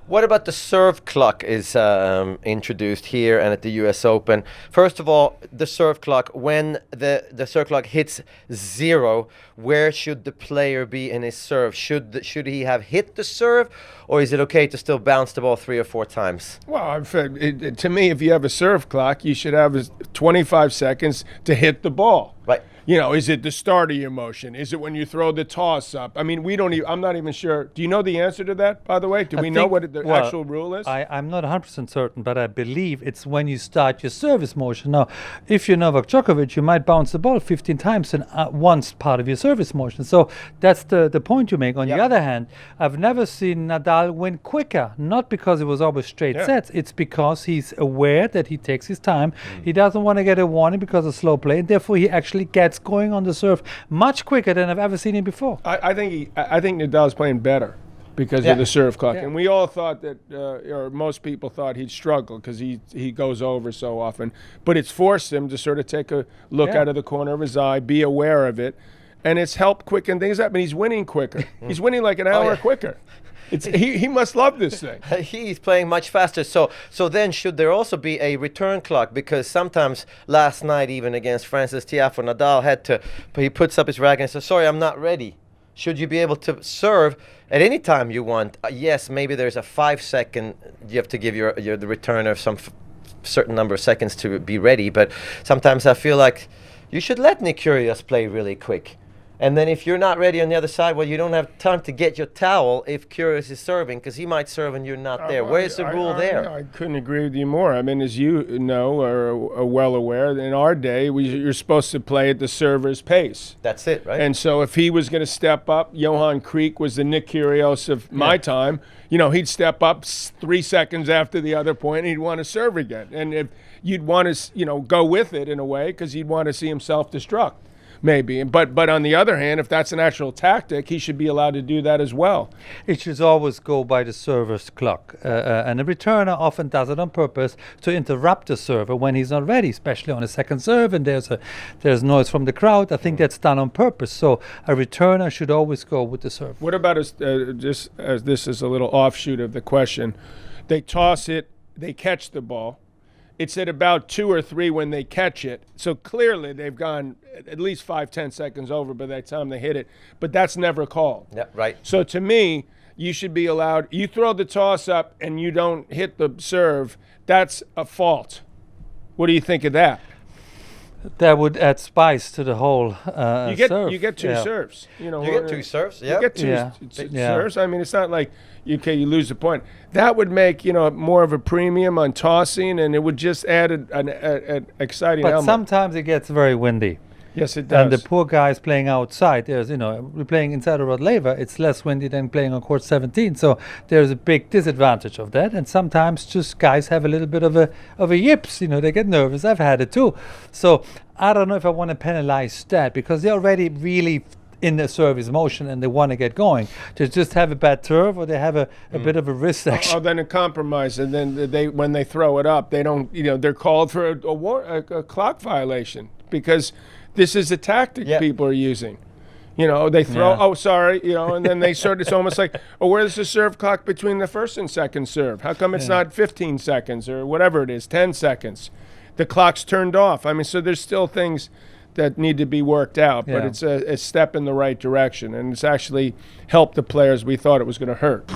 What about the serve clock is introduced here and at the U.S. Open? First of all, the serve clock, when the serve clock hits 0, where should the player be in his serve? Should he have hit the serve, or is it okay to still bounce the ball 3 or 4 times? Well, to me, if you have a serve clock, you should have 25 seconds to hit the ball. Right. You know, is it the start of your motion? Is it when you throw the toss up? I mean, I'm not even sure. Do you know the answer to that, by the way? Do we know what the actual rule is? I'm not 100% certain, but I believe it's when you start your service motion. Now, if you're Novak Djokovic, you might bounce the ball 15 times in once part of your service motion. So that's the point you make. On the other hand, I've never seen Nadal win quicker, not because it was always straight sets. It's because he's aware that he takes his time. He doesn't want to get a warning because of slow play, and therefore he actually gets going on the serve much quicker than I've ever seen him before. I think Nadal's playing better because of the serve clock, and we all thought that, or most people thought he'd struggle because he goes over so often. But it's forced him to sort of take a look out of the corner of his eye, be aware of it, and it's helped quicken things up. And he's winning quicker. He's winning like an hour quicker. He must love this thing. He's playing much faster. So then should there also be a return clock? Because sometimes last night, even against Francis Tiafoe, Nadal he puts up his racket and says, sorry, I'm not ready. Should you be able to serve at any time you want? Yes, maybe there's a 5-second, you have to give the returner some certain number of seconds to be ready. But sometimes I feel like you should let Nick Kyrgios play really quick. And then if you're not ready on the other side, well, you don't have time to get your towel if Kyrgios is serving, because he might serve and you're not there. Where's the rule there? I couldn't agree with you more. I mean, as you know, or are well aware, in our day, you're supposed to play at the server's pace. That's it, right? And so if he was going to step up, Johan Kriek was the Nick Kyrgios of my time. You know, he'd step up 3 seconds after the other point, and he'd want to serve again. And if you'd want to, go with it in a way, because you'd want to see him self-destruct. Maybe, but on the other hand, if that's an actual tactic, he should be allowed to do that as well. It should always go by the server's clock, and the returner often does it on purpose to interrupt the server when he's not ready, especially on a second serve, and there's noise from the crowd. I think that's done on purpose. So a returner should always go with the serve. What about just as this is a little offshoot of the question? They toss it, they catch the ball. It's at about 2 or 3 when they catch it. So clearly they've gone at least 5-10 seconds over by the time they hit it. But that's never called. Yeah, right. So to me, you should be allowed. You throw the toss up and you don't hit the serve. That's a fault. What do you think of that? That would add spice to the whole serve. You get 2 serves. You get 2 serves. Yeah. You get 2 serves. I mean, it's not like you lose the point. That would make more of a premium on tossing, and it would just add an exciting element. But sometimes it gets very windy. Yes, it does. And the poor guys playing outside, we're playing inside of Rod Laver, it's less windy than playing on court 17. So there's a big disadvantage of that. And sometimes just guys have a little bit of a yips, they get nervous. I've had it too. So I don't know if I want to penalize that, because they're already really in the service motion and they want to get going. To just have a bad serve, or they have a bit of a wrist action. Oh, then a compromise, and then when they throw it up, they don't, they're called for a clock violation, because this is a tactic people are using. They throw, and then they it's almost like, where's the serve clock between the first and second serve? How come it's not 15 seconds or whatever it is, 10 seconds? The clock's turned off. I mean, so there's still things that need to be worked out, but it's a step in the right direction, and it's actually helped the players we thought it was going to hurt.